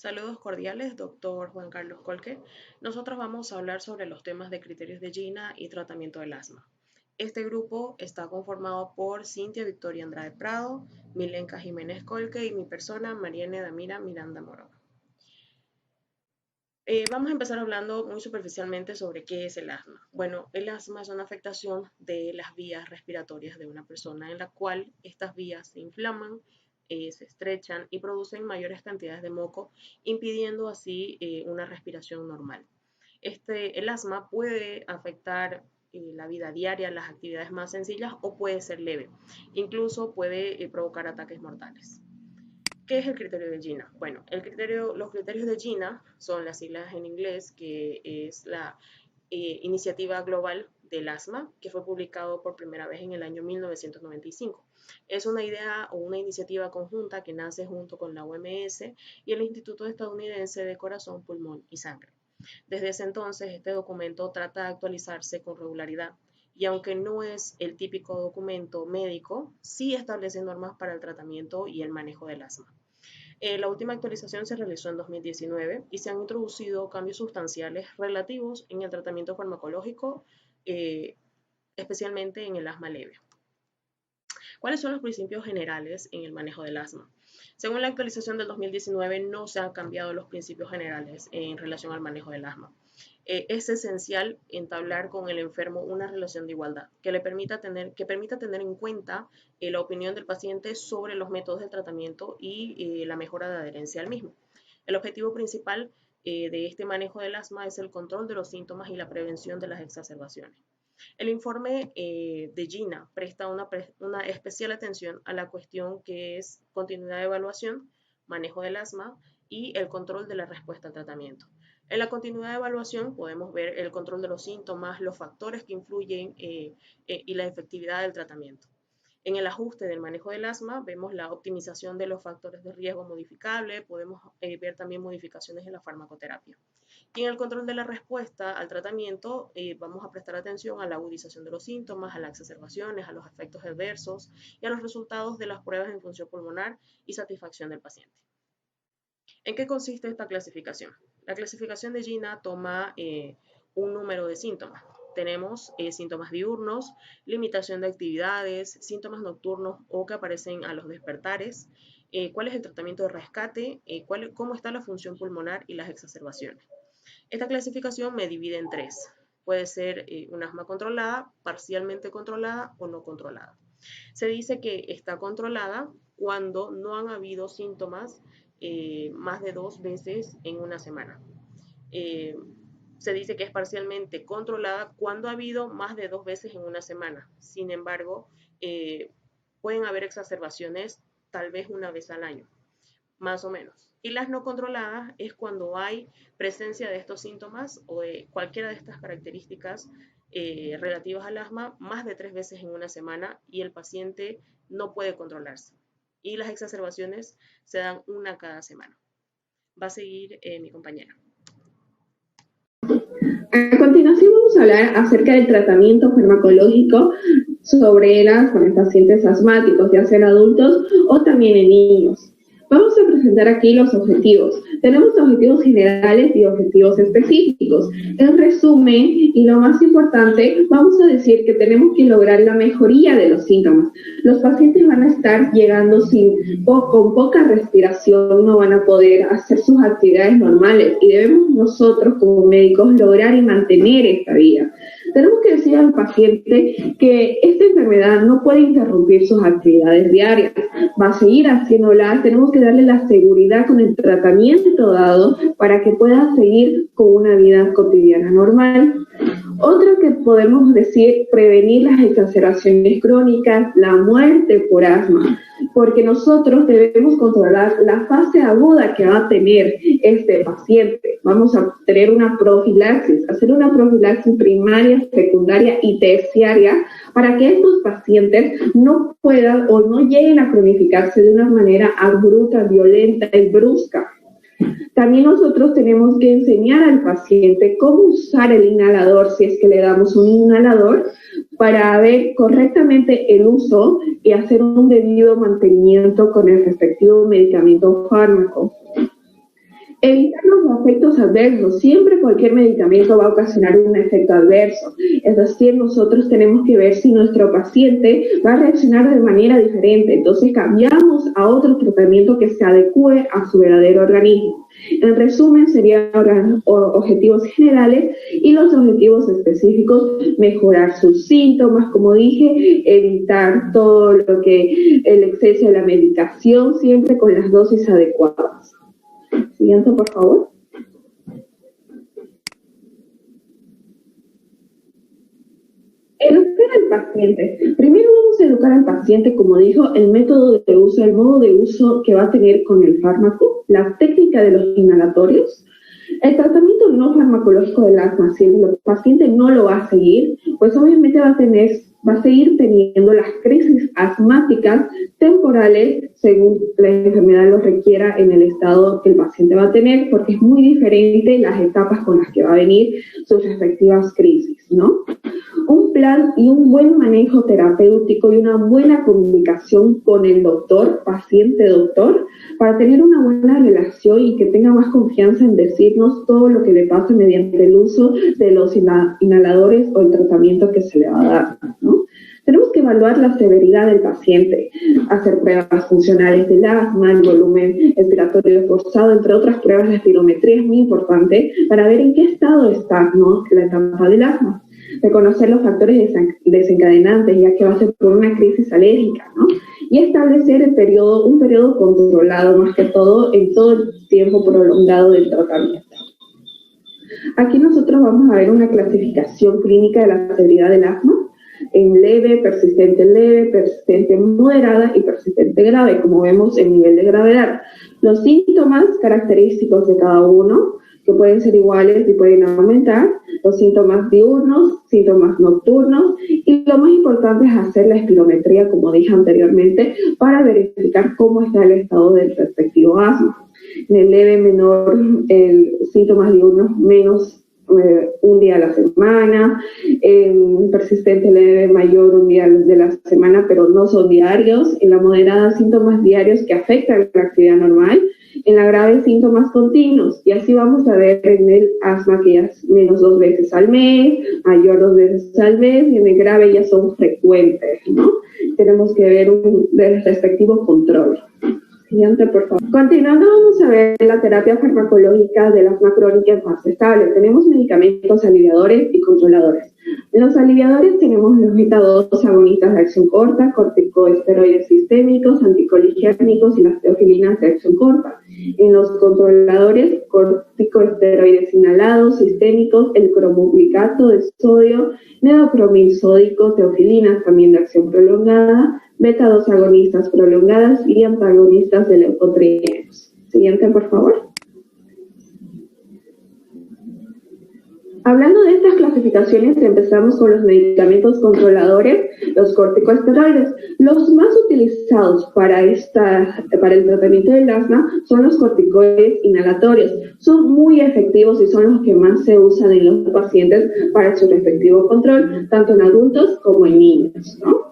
Saludos cordiales, doctor Juan Carlos Colque. Nosotros vamos a hablar sobre los temas de criterios de GINA y tratamiento del asma. Este grupo está conformado por Cintia Victoria Andrade Prado, Milenka Jiménez Colque y mi persona, Mariane Damira Miranda Morón. Vamos a empezar hablando muy superficialmente sobre qué es el asma. Bueno, el asma es una afectación de las vías respiratorias de una persona en la cual estas vías se inflaman, se estrechan y producen mayores cantidades de moco, impidiendo así una respiración normal. El asma puede afectar la vida diaria, las actividades más sencillas o puede ser leve. Incluso puede provocar ataques mortales. ¿Qué es el criterio de GINA? Bueno, los criterios de GINA son las siglas en inglés, que es la Iniciativa Global del Asma, que fue publicado por primera vez en el año 1995. Es una idea o una iniciativa conjunta que nace junto con la OMS y el Instituto Estadounidense de Corazón, Pulmón y Sangre. Desde ese entonces, este documento trata de actualizarse con regularidad y aunque no es el típico documento médico, sí establece normas para el tratamiento y el manejo del asma. La última actualización se realizó en 2019 y se han introducido cambios sustanciales relativos en el tratamiento farmacológico, especialmente en el asma leve. ¿Cuáles son los principios generales en el manejo del asma? Según la actualización del 2019, no se han cambiado los principios generales en relación al manejo del asma. Es esencial entablar con el enfermo una relación de igualdad que permita tener en cuenta la opinión del paciente sobre los métodos de tratamiento y la mejora de adherencia al mismo. El objetivo principal de este manejo del asma es el control de los síntomas y la prevención de las exacerbaciones. El informe de GINA presta una especial atención a la cuestión que es continuidad de evaluación, manejo del asma y el control de la respuesta al tratamiento. En la continuidad de evaluación podemos ver el control de los síntomas, los factores que influyen y la efectividad del tratamiento. En el ajuste del manejo del asma vemos la optimización de los factores de riesgo modificable, podemos ver también modificaciones en la farmacoterapia. Y en el control de la respuesta al tratamiento vamos a prestar atención a la agudización de los síntomas, a las exacerbaciones, a los efectos adversos y a los resultados de las pruebas en función pulmonar y satisfacción del paciente. ¿En qué consiste esta clasificación? La clasificación de GINA toma un número de síntomas. Tenemos síntomas diurnos, limitación de actividades, síntomas nocturnos o que aparecen a los despertares, cuál es el tratamiento de rescate, cómo está la función pulmonar y las exacerbaciones. Esta clasificación me divide en tres. Puede ser un asma controlada, parcialmente controlada o no controlada. Se dice que está controlada cuando no han habido síntomas más de 2 veces en una semana. Se dice que es parcialmente controlada cuando ha habido más de 2 veces en una semana. Sin embargo, pueden haber exacerbaciones tal vez una vez al año, más o menos. Y las no controladas es cuando hay presencia de estos síntomas o de cualquiera de estas características relativas al asma más de 3 veces en una semana y el paciente no puede controlarse. Y las exacerbaciones se dan una cada semana. Va a seguir mi compañera. A continuación vamos a hablar acerca del tratamiento farmacológico sobre los pacientes asmáticos, ya sean adultos o también en niños. Vamos a presentar aquí los objetivos. Tenemos objetivos generales y objetivos específicos. En resumen, y lo más importante, vamos a decir que tenemos que lograr la mejoría de los síntomas. Los pacientes van a estar llegando con poca respiración, no van a poder hacer sus actividades normales y debemos nosotros como médicos lograr y mantener esta vida. Tenemos que decir al paciente que esta enfermedad no puede interrumpir sus actividades diarias, va a seguir haciéndolas, tenemos que darle la seguridad con el tratamiento dado para que pueda seguir con una vida cotidiana normal. Otro que podemos decir, prevenir las exacerbaciones crónicas, la muerte por asma, porque nosotros debemos controlar la fase aguda que va a tener este paciente. Vamos a tener una profilaxis, hacer una profilaxis primaria, secundaria y terciaria para que estos pacientes no puedan o no lleguen a cronificarse de una manera abrupta, violenta y brusca. También nosotros tenemos que enseñar al paciente cómo usar el inhalador, si es que le damos un inhalador, para ver correctamente el uso y hacer un debido mantenimiento con el respectivo medicamento o fármaco. Evitar los efectos adversos. Siempre cualquier medicamento va a ocasionar un efecto adverso. Es decir, nosotros tenemos que ver si nuestro paciente va a reaccionar de manera diferente. Entonces cambiamos a otro tratamiento que se adecue a su verdadero organismo. En resumen, serían objetivos generales y los objetivos específicos: mejorar sus síntomas, como dije, evitar todo lo que el exceso de la medicación, siempre con las dosis adecuadas. Siguiente, por favor. Educar al paciente. Primero vamos a educar al paciente, como dijo, el método de uso, el modo de uso que va a tener con el fármaco, la técnica de los inhalatorios, el tratamiento no farmacológico del asma. Si el paciente no lo va a seguir, pues obviamente va a seguir teniendo las crisis asmáticas temporales según la enfermedad lo requiera en el estado que el paciente va a tener, porque es muy diferente las etapas con las que va a venir sus respectivas crisis, ¿no? Un plan y un buen manejo terapéutico y una buena comunicación con el doctor, paciente-doctor, para tener una buena relación y que tenga más confianza en decirnos todo lo que le pase mediante el uso de los inhaladores o el tratamiento que se le va a dar, ¿no? Tenemos que evaluar la severidad del paciente, hacer pruebas funcionales del asma, el volumen expiratorio forzado, entre otras pruebas de espirometría es muy importante para ver en qué estado está, ¿no?, la etapa del asma. Reconocer los factores desencadenantes, ya que va a ser por una crisis alérgica, ¿no? Y establecer un periodo controlado, más que todo, en todo el tiempo prolongado del tratamiento. Aquí nosotros vamos a ver una clasificación clínica de la severidad del asma en leve, persistente moderada y persistente grave, como vemos el nivel de gravedad. Los síntomas característicos de cada uno, que pueden ser iguales y pueden aumentar, los síntomas diurnos, síntomas nocturnos, y lo más importante es hacer la espirometría, como dije anteriormente, para verificar cómo está el estado del respectivo asma. En el leve menor, síntomas diurnos menos un día a la semana, persistente leve mayor un día de la semana, pero no son diarios. En la moderada, síntomas diarios que afectan la actividad normal. En la grave, síntomas continuos. Y así vamos a ver en el asma que ya es menos 2 veces al mes, mayor 2 veces al mes, y en el grave ya son frecuentes, ¿no? Tenemos que ver un respectivo control. Siguiente, por favor. Continuando, vamos a ver la terapia farmacológica del asma crónica en fase estable. Tenemos medicamentos aliviadores y controladores. En los aliviadores tenemos los beta-2 agonistas de acción corta, corticosteroides sistémicos, anticoligérmicos y las teofilinas de acción corta. En los controladores, corticosteroides inhalados, sistémicos, el cromoglicato de sodio, nedopromil sódico, teofilinas también de acción prolongada, beta-2 agonistas prolongadas y antagonistas de leucotrienos. Siguiente, por favor. Hablando de estas clasificaciones, empezamos con los medicamentos controladores, los corticosteroides. Los más utilizados para el tratamiento del asma son los corticoides inhalatorios. Son muy efectivos y son los que más se usan en los pacientes para su respectivo control, tanto en adultos como en niños, ¿no?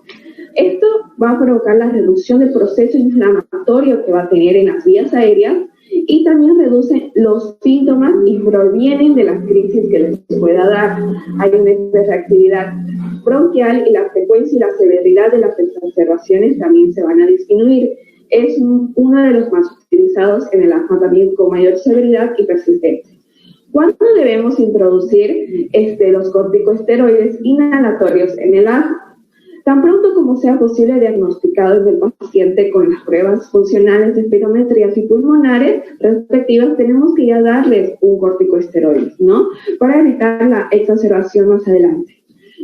Esto va a provocar la reducción del proceso inflamatorio que va a tener en las vías aéreas y también reduce los síntomas y provienen de las crisis que les pueda dar. Hay una hiperreactividad bronquial y la frecuencia y la severidad de las exacerbaciones también se van a disminuir. Es uno de los más utilizados en el asma también con mayor severidad y persistencia. ¿Cuándo debemos introducir los corticosteroides inhalatorios en el asma? Tan pronto como sea posible diagnosticado en el paciente con las pruebas funcionales de espirometrías y pulmonares respectivas, tenemos que ya darles un corticosteroide, ¿no? Para evitar la exacerbación más adelante.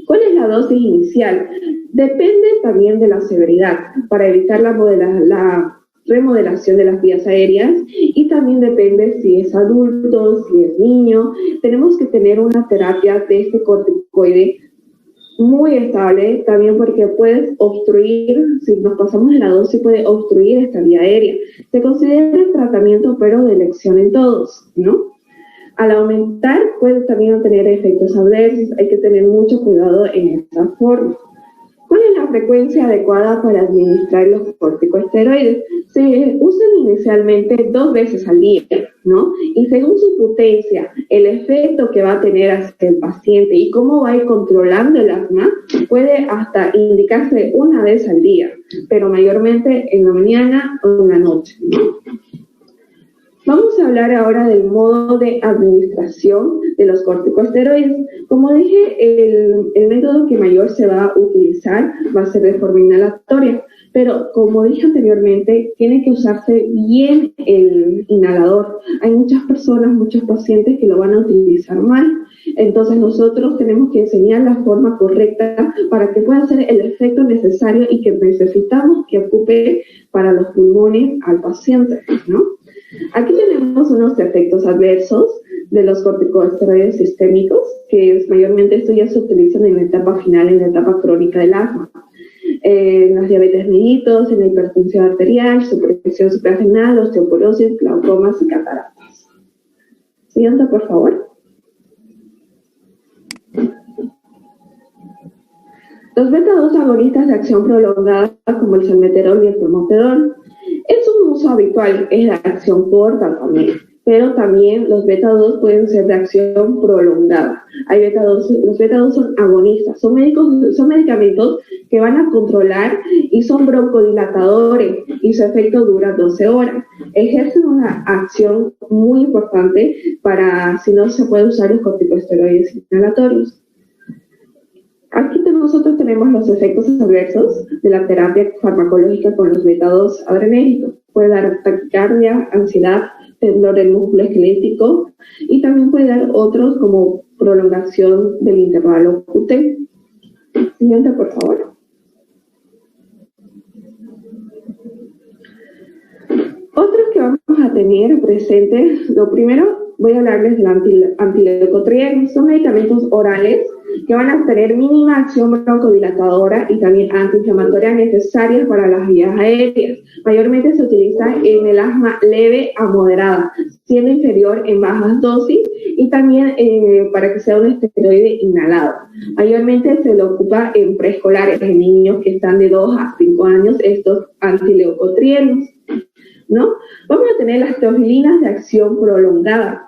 ¿Cuál es la dosis inicial? Depende también de la severidad, para evitar la remodelación de las vías aéreas, y también depende si es adulto, si es niño. Tenemos que tener una terapia de este corticoide muy estable, también porque puede obstruir, si nos pasamos de la dosis, puede obstruir esta vía aérea. Se considera el tratamiento, pero de elección en todos, ¿no? Al aumentar, puede también tener efectos adversos. Hay que tener mucho cuidado en esta forma. ¿Cuál es la frecuencia adecuada para administrar los corticosteroides? Se usan inicialmente 2 veces al día, ¿no? Y según su potencia, el efecto que va a tener hacia el paciente y cómo va a ir controlando el asma, puede hasta indicarse 1 vez al día, pero mayormente en la mañana o en la noche, ¿no? Vamos a hablar ahora del modo de administración de los corticosteroides. Como dije, el método que mayor se va a utilizar va a ser de forma inhalatoria, pero como dije anteriormente, tiene que usarse bien el inhalador. Hay muchas personas, muchos pacientes que lo van a utilizar mal, entonces nosotros tenemos que enseñar la forma correcta para que pueda hacer el efecto necesario y que necesitamos que ocupe para los pulmones al paciente, ¿no? Aquí tenemos unos efectos adversos de los corticosteroides sistémicos, que mayormente estos ya se utilizan en la etapa final, en la etapa crónica del asma. En las diabetes mellitus, en la hipertensión arterial, supresión suprarrenal, osteoporosis, glaucomas y cataratas. Siguiente, por favor. Los beta-2 agonistas de acción prolongada, como el salmeterol y el formoterol, es un uso habitual, es de acción corta también, pero también los beta-2 pueden ser de acción prolongada. Los beta-2 son agonistas, son medicamentos que van a controlar y son broncodilatadores y su efecto dura 12 horas. Ejercen una acción muy importante para si no se puede usar los corticosteroides inhalatorios. Aquí nosotros tenemos los efectos adversos de la terapia farmacológica con los beta-2 adrenérgicos. Puede dar taquicardia, ansiedad, temblor del músculo esquelético y también puede dar otros como prolongación del intervalo QT. Siguiente, por favor. Otros que vamos a tener presentes, lo primero voy a hablarles del antileucotrieno. Son medicamentos orales que van a tener mínima acción broncodilatadora y también antiinflamatoria necesarias para las vías aéreas. Mayormente se utiliza en el asma leve a moderada, siendo inferior en bajas dosis y también para que sea un esteroide inhalado. Mayormente se lo ocupa en preescolares, en niños que están de 2 a 5 años, estos antileucotrienos, ¿no? Vamos a tener las teofilinas de acción prolongada,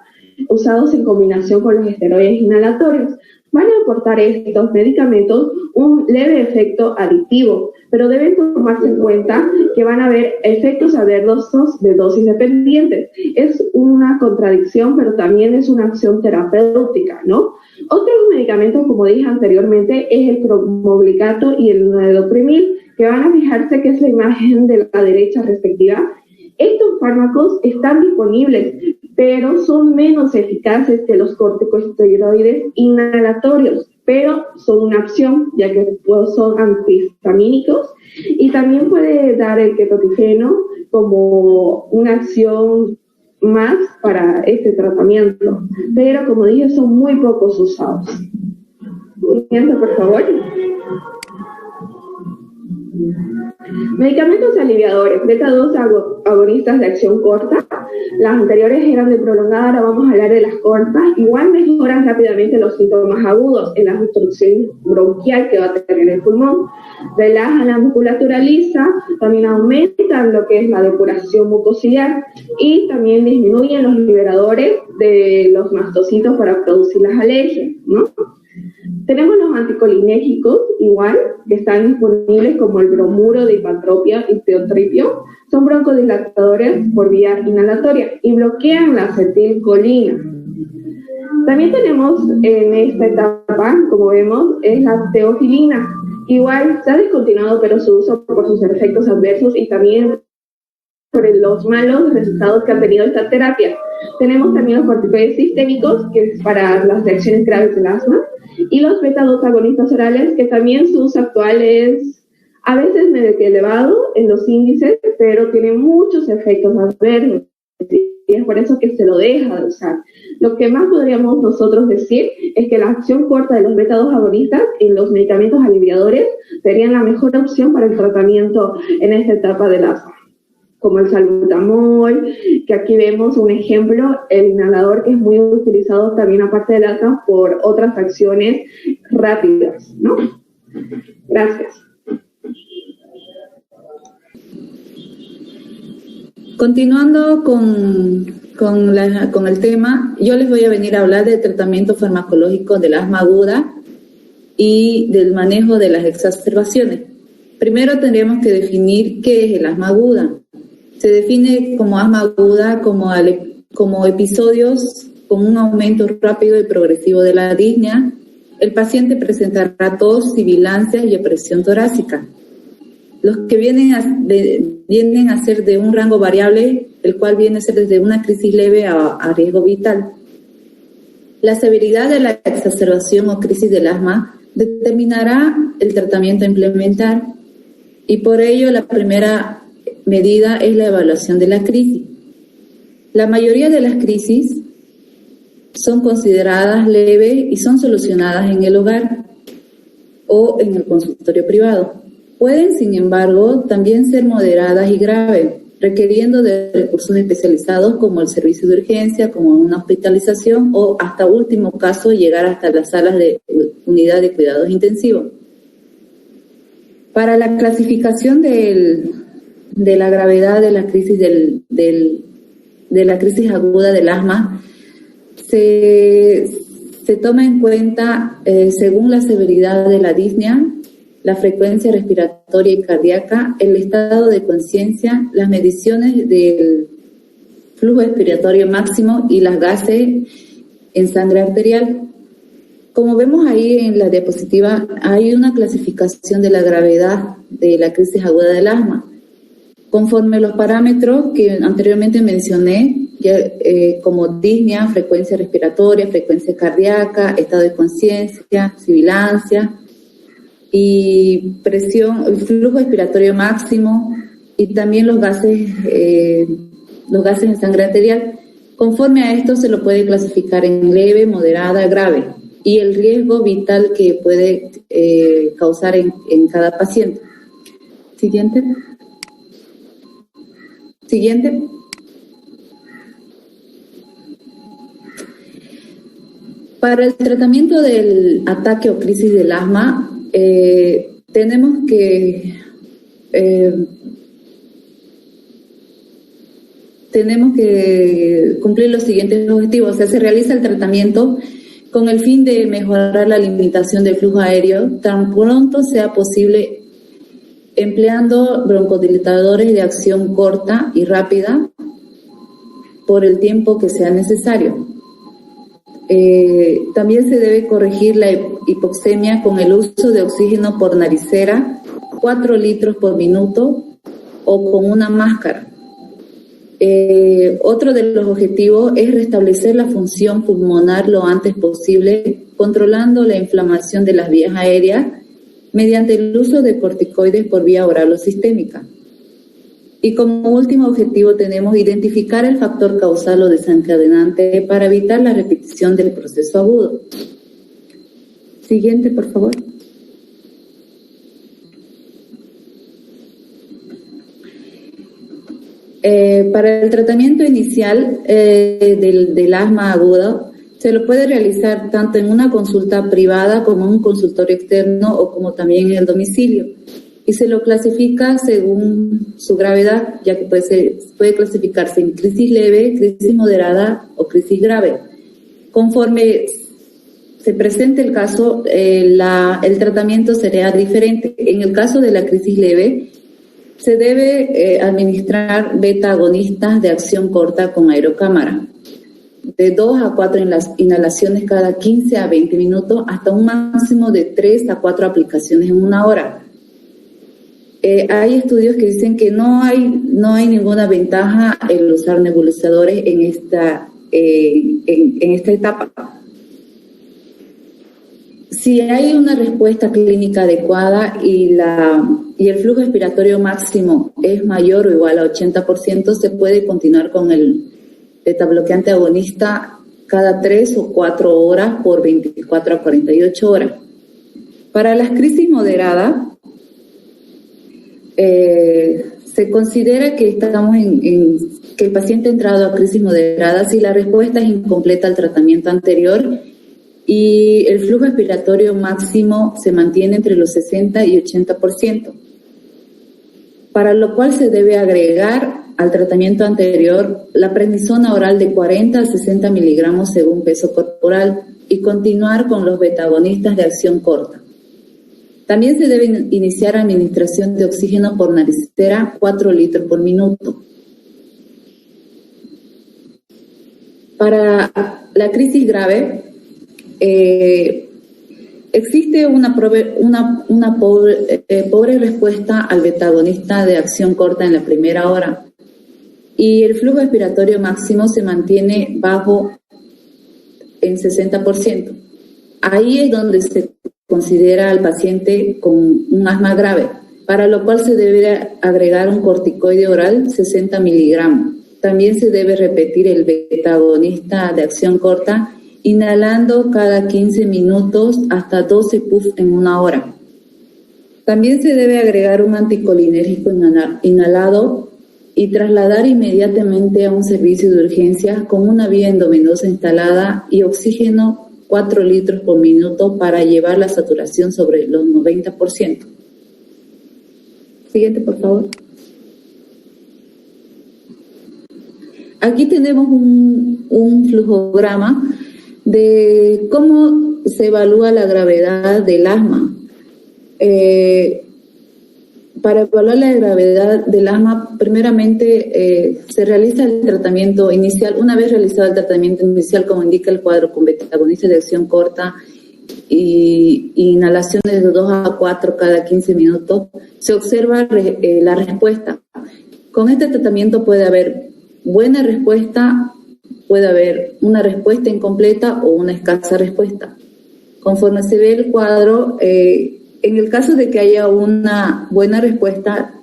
usados en combinación con los esteroides inhalatorios. Van a aportar estos medicamentos un leve efecto adictivo, pero deben tomarse en cuenta que van a haber efectos adversos de dosis dependientes. Es una contradicción, pero también es una acción terapéutica, ¿no? Otros medicamentos, como dije anteriormente, es el cromoglicato y el nidoprimil, que van a fijarse que es la imagen de la derecha respectiva. Estos fármacos están disponibles, pero son menos eficaces que los corticosteroides inhalatorios, pero son una opción, ya que son antihistamínicos, y también puede dar el ketotifeno como una acción más para este tratamiento, pero como dije, son muy pocos usados. Siguiente, por favor. Medicamentos aliviadores, beta-2 agonistas de acción corta. Las anteriores eran de prolongada, ahora vamos a hablar de las cortas. Igual mejoran rápidamente los síntomas agudos en la obstrucción bronquial que va a tener el pulmón. Relajan la musculatura lisa, también aumentan lo que es la depuración mucociliar y también disminuyen los liberadores de los mastocitos para producir las alergias, ¿no? Tenemos los anticolinérgicos, igual, que están disponibles como el bromuro de hipatropia y teotripio. Son broncodilatadores por vía inhalatoria y bloquean la acetilcolina. También tenemos en esta etapa, como vemos, es la teofilina. Igual se ha descontinuado, pero su uso por sus efectos adversos y también por los malos resultados que ha tenido esta terapia. Tenemos también los corticoides sistémicos, que es para las reacciones graves del asma, y los beta-2 agonistas orales, que también su uso actual es a veces medio elevado en los índices, pero tiene muchos efectos adversos, y es por eso que se lo deja de usar. Lo que más podríamos nosotros decir es que la acción corta de los beta-2 agonistas en los medicamentos aliviadores serían la mejor opción para el tratamiento en esta etapa del asma, como el salbutamol, que aquí vemos un ejemplo, el inhalador, que es muy utilizado también aparte del asma por otras acciones rápidas, ¿no? Gracias. Continuando con el tema, yo les voy a venir a hablar del tratamiento farmacológico del asma aguda y del manejo de las exacerbaciones. Primero tendríamos que definir qué es el asma aguda. Se define como asma aguda como episodios con un aumento rápido y progresivo de la disnea. El paciente presentará tos, sibilancias y opresión torácica. Los que vienen a ser de un rango variable, el cual viene a ser desde una crisis leve a riesgo vital. La severidad de la exacerbación o crisis del asma determinará el tratamiento a implementar y por ello la primera medida es la evaluación de la crisis. La mayoría de las crisis son consideradas leves y son solucionadas en el hogar o en el consultorio privado. Pueden, sin embargo, también ser moderadas y graves, requiriendo de recursos especializados como el servicio de urgencia, como una hospitalización o, hasta último caso, llegar hasta las salas de unidad de cuidados intensivos. Para la clasificación de la gravedad de la crisis de la crisis aguda del asma, se toma en cuenta según la severidad de la disnea, la frecuencia respiratoria y cardíaca, el estado de conciencia, las mediciones del flujo expiratorio máximo y las gases en sangre arterial. Como vemos ahí en la diapositiva, hay una clasificación de la gravedad de la crisis aguda del asma. Conforme los parámetros que anteriormente mencioné, como disnea, frecuencia respiratoria, frecuencia cardíaca, estado de conciencia, sibilancia, y presión, el flujo expiratorio máximo y también los gases en sangre arterial. Conforme a esto se lo puede clasificar en leve, moderada, grave y el riesgo vital que puede causar en cada paciente. Siguiente. Para el tratamiento del ataque o crisis del asma, tenemos que cumplir los siguientes objetivos. O sea, se realiza el tratamiento con el fin de mejorar la limitación del flujo aéreo tan pronto sea posible, empleando broncodilatadores de acción corta y rápida por el tiempo que sea necesario. También se debe corregir la hipoxemia con el uso de oxígeno por naricera, 4 litros por minuto o con una máscara. Otro de los objetivos es restablecer la función pulmonar lo antes posible, controlando la inflamación de las vías aéreas mediante el uso de corticoides por vía oral o sistémica. Y como último objetivo tenemos identificar el factor causal o desencadenante para evitar la repetición del proceso agudo. Siguiente, por favor. Para el tratamiento inicial del asma agudo, se lo puede realizar tanto en una consulta privada como en un consultorio externo o como también en el domicilio. Y se lo clasifica según su gravedad, ya que puede clasificarse en crisis leve, crisis moderada o crisis grave. Conforme se presente el caso, el tratamiento será diferente. En el caso de la crisis leve, se debe administrar beta-agonistas de acción corta con aerocámara, de 2 a 4 inhalaciones cada 15 a 20 minutos, hasta un máximo de 3 a 4 aplicaciones en una hora. Hay estudios que dicen que no hay ninguna ventaja el usar nebulizadores en esta etapa. Si hay una respuesta clínica adecuada y el flujo expiratorio máximo es mayor o igual a 80%, se puede continuar con el beta-bloqueante agonista cada 3 o 4 horas por 24 a 48 horas. Para las crisis moderadas, se considera que estamos que el paciente ha entrado a crisis moderada si la respuesta es incompleta al tratamiento anterior y el flujo expiratorio máximo se mantiene entre los 60 y 80%, para lo cual se debe agregar al tratamiento anterior la prednisona oral de 40 a 60 miligramos según peso corporal y continuar con los beta-agonistas de acción corta. También se debe iniciar administración de oxígeno por naricera 4 litros por minuto. Para la crisis grave, existe una pobre respuesta al beta-agonista de acción corta en la primera hora y el flujo expiratorio máximo se mantiene bajo en 60%. Ahí es donde se considera al paciente con un asma grave, para lo cual se debe agregar un corticoide oral 60 miligramos. También se debe repetir el beta-agonista de acción corta, inhalando cada 15 minutos hasta 12 puffs en una hora. También se debe agregar un anticolinérgico inhalado y trasladar inmediatamente a un servicio de urgencia con una vía endovenosa instalada y oxígeno 4 litros por minuto para llevar la saturación sobre los 90%. Siguiente, por favor. Aquí tenemos un flujograma de cómo se evalúa la gravedad del asma. Para evaluar la gravedad del asma, primeramente se realiza el tratamiento inicial. Una vez realizado el tratamiento inicial, como indica el cuadro, con beta-agonistas de acción corta y inhalaciones de 2 a 4 cada 15 minutos, se observa la respuesta. Con este tratamiento puede haber buena respuesta, puede haber una respuesta incompleta o una escasa respuesta. Conforme se ve el cuadro, en el caso de que haya una buena respuesta,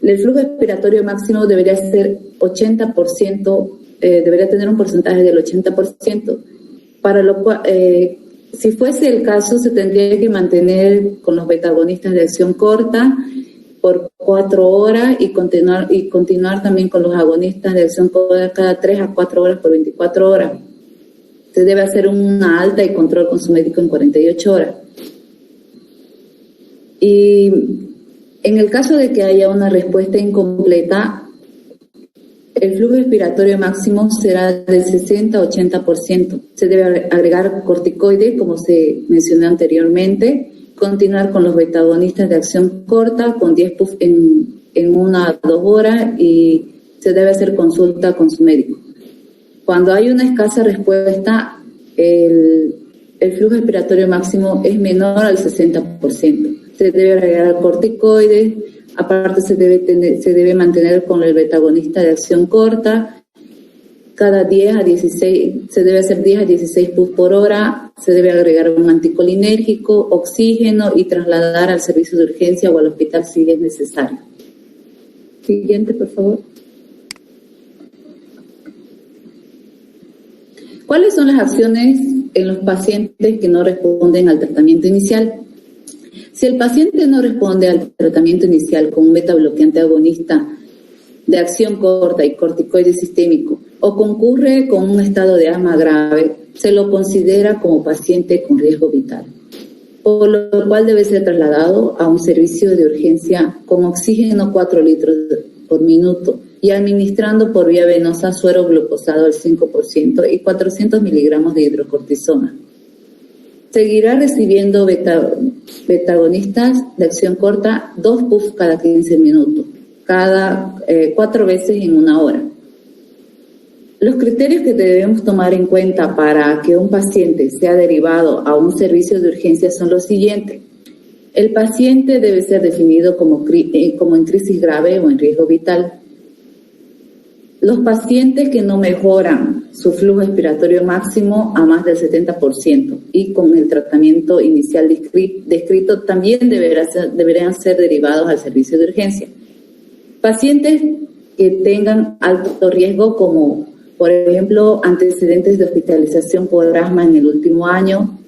el flujo expiratorio máximo debería ser 80%, debería tener un porcentaje del 80%, para lo cual, si fuese el caso, se tendría que mantener con los beta-agonistas de acción corta por 4 horas y continuar también con los agonistas de acción corta cada 3 a 4 horas por 24 horas. Se debe hacer una alta y control con su médico en 48 horas. Y en el caso de que haya una respuesta incompleta, el flujo expiratorio máximo será del 60 a 80%. Se debe agregar corticoides, como se mencionó anteriormente, continuar con los beta-agonistas de acción corta con 10 puffs en 1 a 2 horas y se debe hacer consulta con su médico. Cuando hay una escasa respuesta, el flujo expiratorio máximo es menor al 60%. Se debe agregar corticoides, aparte se debe mantener con el beta-agonista de acción corta, cada 10 a 16, se debe hacer 10 a 16 puffs por hora, se debe agregar un anticolinérgico, oxígeno y trasladar al servicio de urgencia o al hospital si es necesario. Siguiente, por favor. ¿Cuáles son las acciones en los pacientes que no responden al tratamiento inicial? Si el paciente no responde al tratamiento inicial con un beta-bloqueante agonista de acción corta y corticoide sistémico o concurre con un estado de asma grave, se lo considera como paciente con riesgo vital, por lo cual debe ser trasladado a un servicio de urgencia con oxígeno 4 litros por minuto y administrando por vía venosa suero glucosado al 5% y 400 miligramos de hidrocortisona. Seguirá recibiendo beta-agonistas de acción corta 2 puffs cada 15 minutos, cada 4 veces en 1 hora. Los criterios que debemos tomar en cuenta para que un paciente sea derivado a un servicio de urgencia son los siguientes. El paciente debe ser definido como en crisis grave o en riesgo vital. Los pacientes que no mejoran su flujo expiratorio máximo a más del 70% y con el tratamiento inicial descrito también deberán ser derivados al servicio de urgencia. Pacientes que tengan alto riesgo como, por ejemplo, antecedentes de hospitalización por asma en el último año,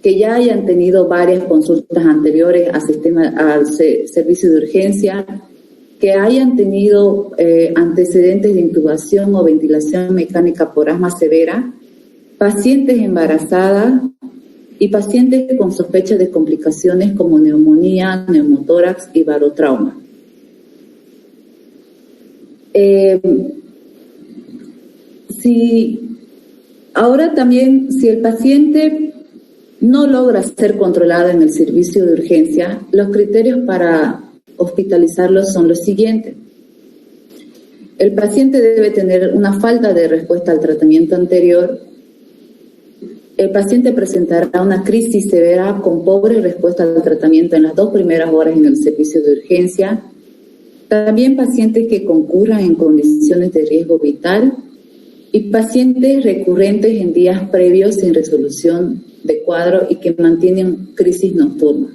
que ya hayan tenido varias consultas anteriores al servicio de urgencia, que hayan tenido antecedentes de intubación o ventilación mecánica por asma severa, pacientes embarazadas y pacientes con sospecha de complicaciones como neumonía, neumotórax y barotrauma. Ahora también, si el paciente no logra ser controlado en el servicio de urgencia, los criterios para hospitalizarlo son los siguientes. El paciente debe tener una falta de respuesta al tratamiento anterior. El paciente presentará una crisis severa con pobre respuesta al tratamiento en las 2 primeras horas en el servicio de urgencia. También pacientes que concurran en condiciones de riesgo vital y pacientes recurrentes en días previos sin resolución de cuadro y que mantienen crisis nocturna.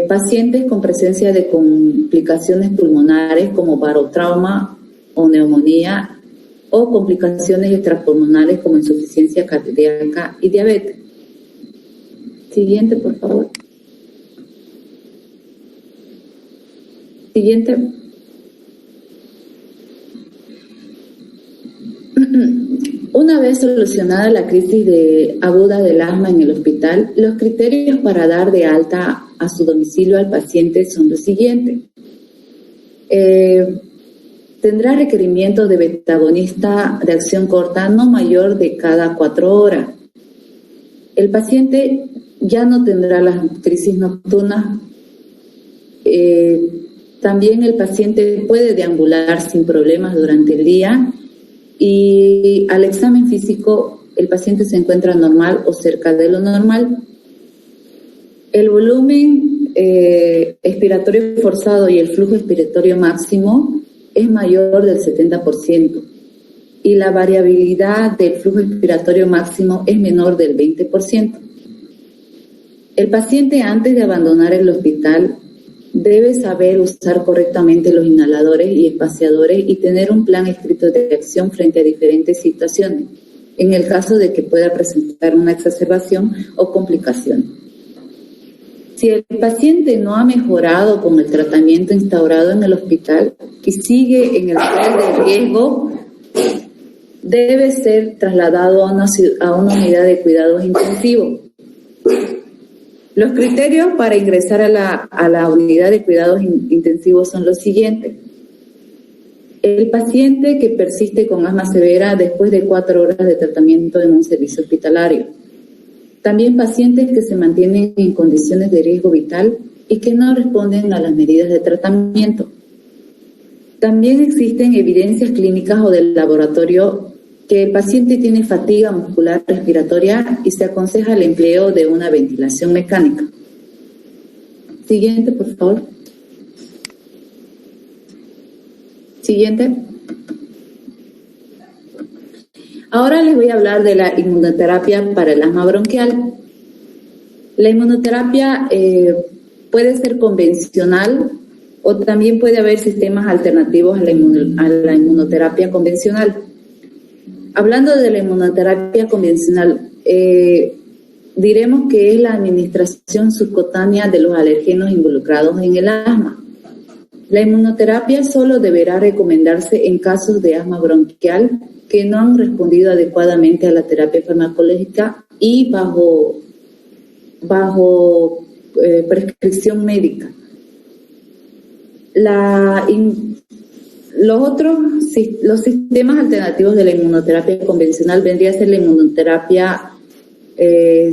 Pacientes con presencia de complicaciones pulmonares como barotrauma o neumonía o complicaciones extrapulmonares como insuficiencia cardíaca y diabetes. Siguiente, por favor. Siguiente. Una vez solucionada la crisis aguda del asma en el hospital, los criterios para dar de alta a su domicilio al paciente son los siguientes. Tendrá requerimientos de betagonista de acción corta no mayor de cada 4 horas. El paciente ya no tendrá las crisis nocturnas. También el paciente puede deambular sin problemas durante el día y al examen físico el paciente se encuentra normal o cerca de lo normal. El volumen expiratorio forzado y el flujo expiratorio máximo es mayor del 70% y la variabilidad del flujo expiratorio máximo es menor del 20%. El paciente antes de abandonar el hospital debe saber usar correctamente los inhaladores y espaciadores y tener un plan escrito de acción frente a diferentes situaciones, en el caso de que pueda presentar una exacerbación o complicación. Si el paciente no ha mejorado con el tratamiento instaurado en el hospital y sigue en el nivel de riesgo, debe ser trasladado a una unidad de cuidados intensivos. Los criterios para ingresar a la unidad de cuidados intensivos son los siguientes. El paciente que persiste con asma severa después de 4 horas de tratamiento en un servicio hospitalario. También pacientes que se mantienen en condiciones de riesgo vital y que no responden a las medidas de tratamiento. También existen evidencias clínicas o del laboratorio que el paciente tiene fatiga muscular respiratoria y se aconseja el empleo de una ventilación mecánica. Siguiente, por favor. Siguiente. Ahora les voy a hablar de la inmunoterapia para el asma bronquial. La inmunoterapia puede ser convencional o también puede haber sistemas alternativos a la inmunoterapia convencional. Hablando de la inmunoterapia convencional, diremos que es la administración subcutánea de los alergenos involucrados en el asma. La inmunoterapia solo deberá recomendarse en casos de asma bronquial que no han respondido adecuadamente a la terapia farmacológica y bajo prescripción médica. Los sistemas alternativos de la inmunoterapia convencional vendría a ser la inmunoterapia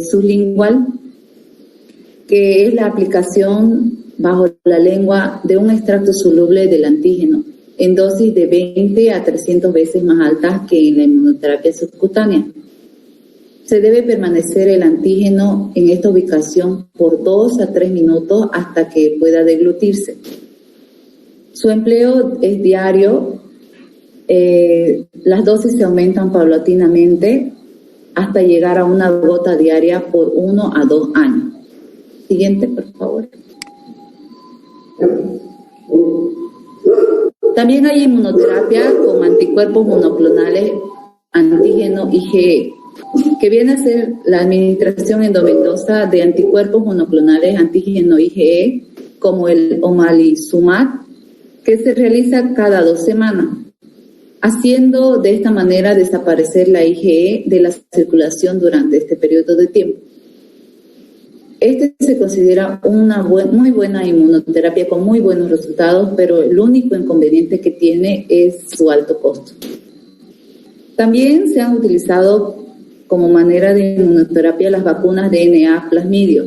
sublingual, que es la aplicación bajo la lengua de un extracto soluble del antígeno en dosis de 20 a 300 veces más altas que en la inmunoterapia subcutánea. Se debe permanecer el antígeno en esta ubicación por 2 a 3 minutos hasta que pueda deglutirse. Su empleo es diario, las dosis se aumentan paulatinamente hasta llegar a una gota diaria por 1 a 2 años. Siguiente, por favor. También hay inmunoterapia con anticuerpos monoclonales antígeno IgE, que viene a ser la administración endovenosa de anticuerpos monoclonales antígeno IgE, como el omalizumab, que se realiza cada 2 semanas, haciendo de esta manera desaparecer la IgE de la circulación durante este periodo de tiempo. Este se considera una muy buena inmunoterapia con muy buenos resultados, pero el único inconveniente que tiene es su alto costo. También se han utilizado como manera de inmunoterapia las vacunas DNA plasmidio,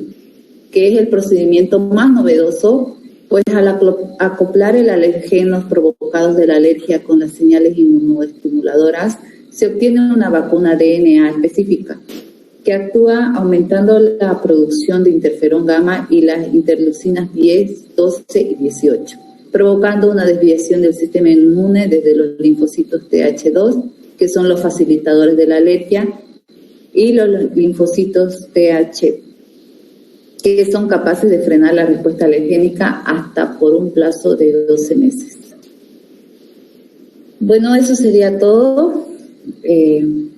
que es el procedimiento más novedoso, pues al acoplar el alergenos provocados de la alergia con las señales inmunoestimuladoras, se obtiene una vacuna DNA específica que actúa aumentando la producción de interferón gamma y las interleucinas 10, 12 y 18, provocando una desviación del sistema inmune desde los linfocitos TH2, que son los facilitadores de la alergia, y los linfocitos TH, que son capaces de frenar la respuesta alergénica hasta por un plazo de 12 meses. Bueno, eso sería todo.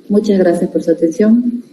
Muchas gracias por su atención.